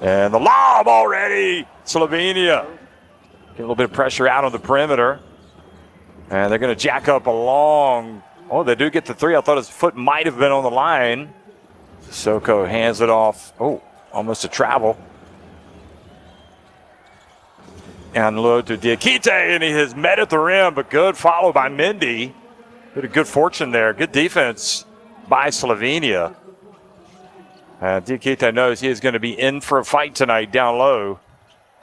And the lob already. Slovenia. Get a little bit of pressure out on the perimeter. And they're going to jack up a long. Oh, they do get the three. I thought his foot might have been on the line. Sissoko hands it off. Oh, almost a travel. And low to Diakite, and he has met at the rim, but good follow by Mendy. Bit of good fortune there. Good defense by Slovenia. Diakite knows he is going to be in for a fight tonight down low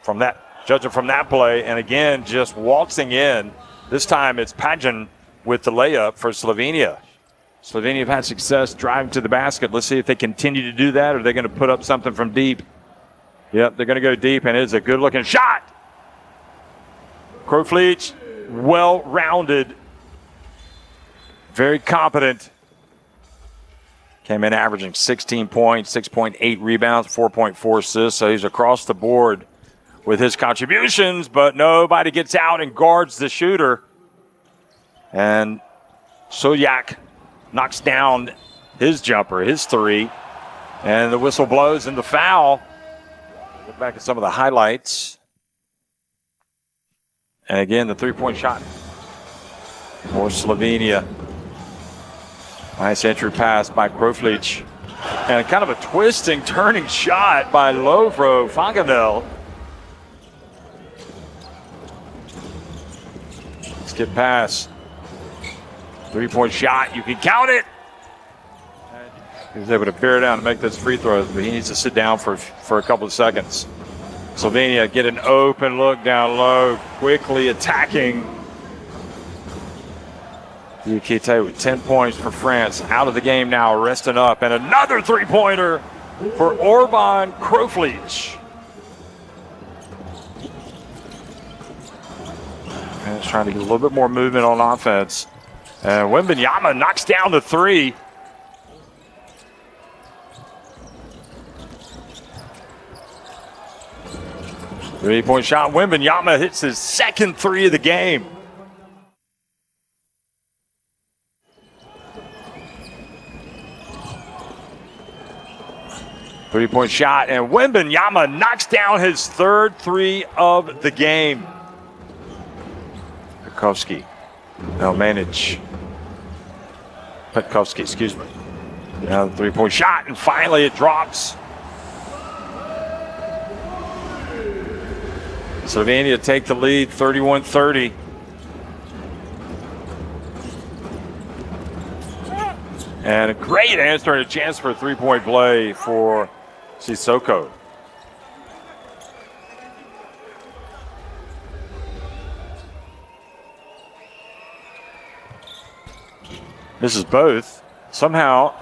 from that, judging from that play. And again, just waltzing in. This time it's Pajan with the layup for Slovenia. Slovenia have had success driving to the basket. Let's see if they continue to do that, or they're going to put up something from deep. Yep, they're going to go deep, and it's a good-looking shot. Kroflic, well-rounded, very competent. Came in averaging 16 points, 6.8 rebounds, 4.4 assists, so he's across the board with his contributions, but nobody gets out and guards the shooter. And Solyak knocks down his jumper, his three, and the whistle blows and the foul. Look back at some of the highlights. And again, the three-point shot for Slovenia. Nice entry pass by Kroflic. And kind of a twisting, turning shot by Lovro Fanganel. Skip pass. Three-point shot. You can count it. He was able to bear down and make those free throws, but he needs to sit down for a couple of seconds. Slovenia get an open look down low, quickly attacking. Diakite with 10 points for France. Out of the game now, resting up. And another three-pointer for Orban Kroflic. And it's trying to get a little bit more movement on offense. And Wembanyama knocks down the three. Three-point shot. Wembanyama hits his second three of the game. Three-point shot, and Wembanyama knocks down his third three of the game. Petkovsky. Now manage. Petkovsky, excuse me. Now the three-point shot, and finally it drops. Slovenia take the lead, 31-30. And a great answer and a chance for a three-point play for Sissoko. Misses both. Somehow,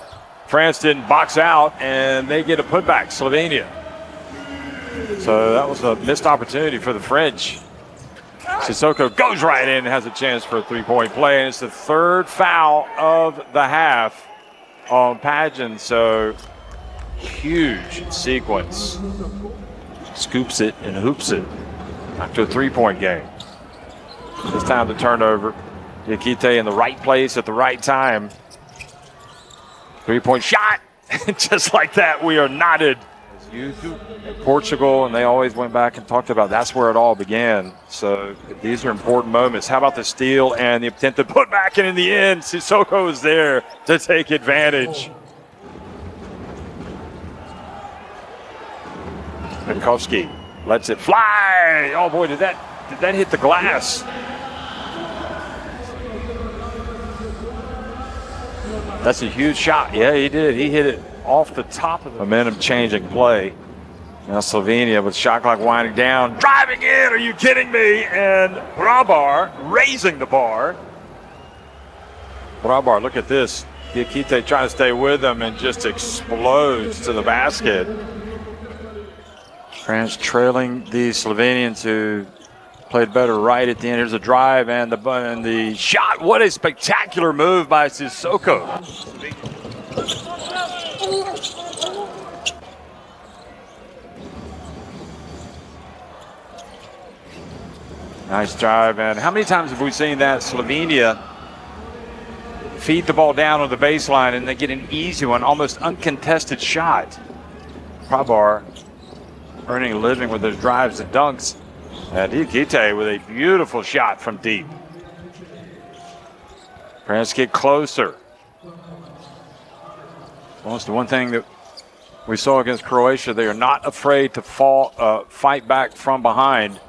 France didn't box out, and they get a putback, Slovenia. So that was a missed opportunity for the French. Sissoko goes right in and has a chance for a three-point play, and it's the third foul of the half on Pajan. So huge sequence. Scoops it and hoops it. Back to a three-point game. This time the turnover. Diakite in the right place at the right time. Three-point shot. Just like that, we are knotted. Youth in Portugal, and they always went back and talked about that's where it all began. So these are important moments. How about the steal and the attempted putback, and in the end, Sissoko is there to take advantage. Petkovsky lets it fly. Oh boy, did that hit the glass? That's a huge shot. Yeah, he did. He hit it off the top of the momentum-changing play. Now Slovenia with shot clock winding down. Driving in, are you kidding me? And Brabar raising the bar. Brabar, look at this. Diakite trying to stay with him and just explodes to the basket. France trailing the Slovenians who played better right at the end. Here's a drive and the shot. What a spectacular move by Sissoko. Nice drive, and how many times have we seen that Slovenia feed the ball down on the baseline and they get an easy one, almost uncontested shot? Prabar earning a living with those drives and dunks. And Diakite with a beautiful shot from deep. France get closer. Almost the one thing that we saw against Croatia, they are not afraid to fight back from behind.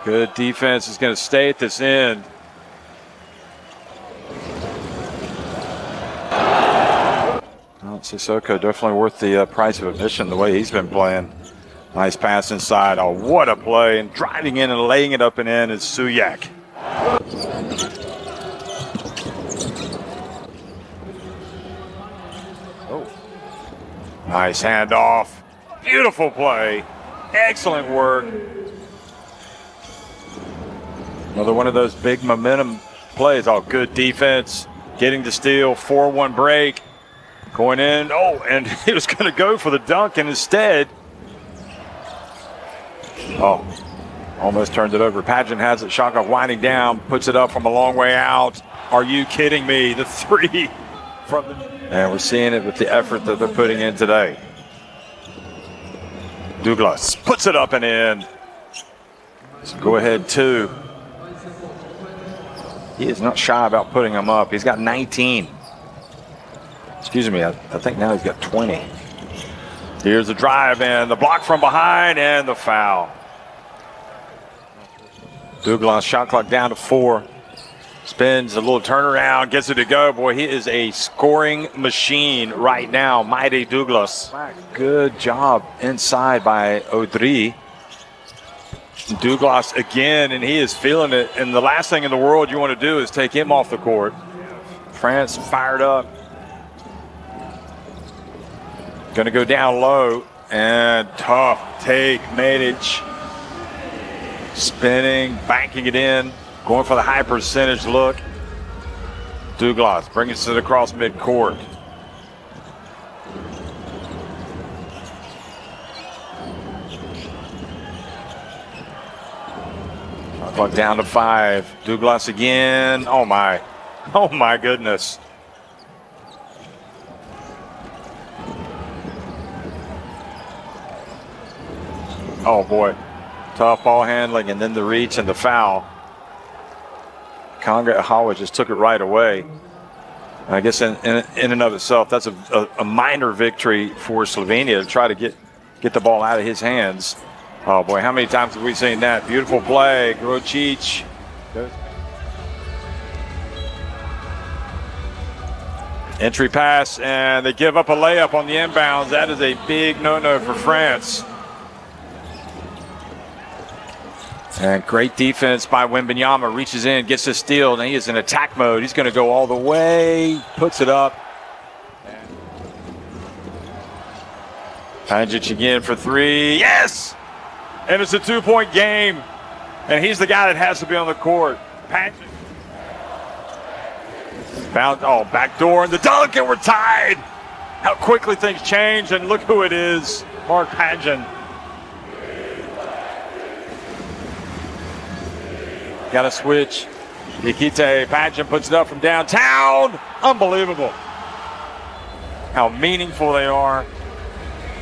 Good defense is going to stay at this end. Well, Sissoko definitely worth the price of admission the way he's been playing. Nice pass inside. Oh, what a play. And driving in and laying it up and in is Suyak. Oh. Nice handoff. Beautiful play. Excellent work. Another one of those big momentum plays. Oh, good defense. Getting the steal. 4-1 break. Going in. Oh, and he was going to go for the dunk, and instead, oh, almost turned it over. Pageant has it. Shaka winding down. Puts it up from a long way out. Are you kidding me? The three from the... And we're seeing it with the effort that they're putting in today. Douglas puts it up and in. So go ahead, 2. He is not shy about putting them up. He's got 19. Excuse me, I think now he's got 20. Here's the drive and the block from behind and the foul. Douglas shot clock down to 4. Spins a little turnaround, gets it to go. Boy, he is a scoring machine right now, Mighty Douglas. Good job inside by Audrey. Douglas again, and he is feeling it. And the last thing in the world you want to do is take him off the court. France fired up. Going to go down low, and tough take. Medic spinning, banking it in, going for the high percentage look. Douglas brings it across midcourt. Clock down to 5. Douglas again. Oh my goodness. Oh boy, tough ball handling, and then the reach and the foul. Conga Hawa just took it right away. I guess in and of itself, that's a minor victory for Slovenia to try to get the ball out of his hands. Oh boy, how many times have we seen that? Beautiful play, Grocic. Entry pass, and they give up a layup on the inbounds. That is a big no-no for France. And great defense by Wembanyama. Reaches in, gets the steal, and he is in attack mode. He's going to go all the way, puts it up. Panjic again for 3. Yes! And it's a 2-point game. And he's the guy that has to be on the court. Panjic. Found, backdoor and the dunk, and we're tied. How quickly things change, and look who it is. Mark Panjin. Got to switch. Diakite, Pageant puts it up from downtown. Unbelievable. How meaningful they are.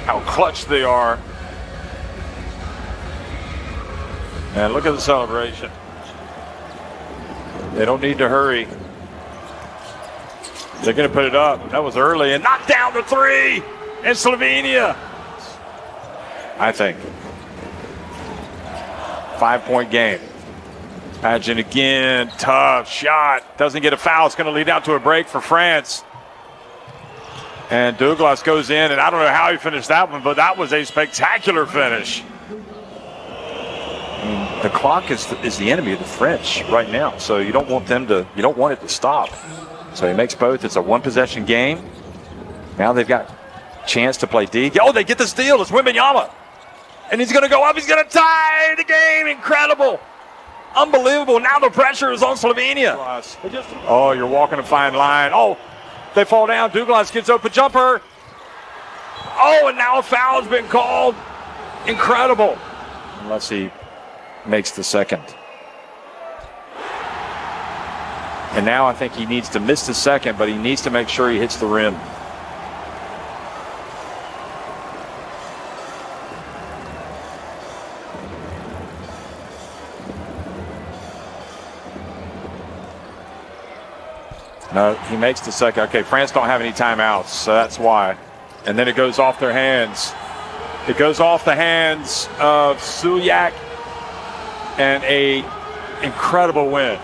How clutch they are. And look at the celebration. They don't need to hurry. They're going to put it up. That was early and knocked down the 3 in Slovenia. I think. 5-point game. Pageant again, tough shot. Doesn't get a foul. It's going to lead out to a break for France. And Douglas goes in, and I don't know how he finished that one, but that was a spectacular finish. The clock is the enemy of the French right now, so you don't want it to stop. So he makes both. It's a one-possession game. Now they've got a chance to play D. Oh, they get the steal. It's Wembanyama. And he's going to go up. He's going to tie the game. Incredible. Unbelievable. Now the pressure is on Slovenia. Oh, you're walking a fine line. Oh, they fall down. Douglas gets open jumper. Oh, and now a foul has been called. Incredible. Unless he makes the second. And now I think he needs to miss the second, but he needs to make sure he hits the rim. No, he makes the second. Okay, France don't have any timeouts, so that's why. And then it goes off their hands. It goes off the hands of Sulyak, and a incredible win.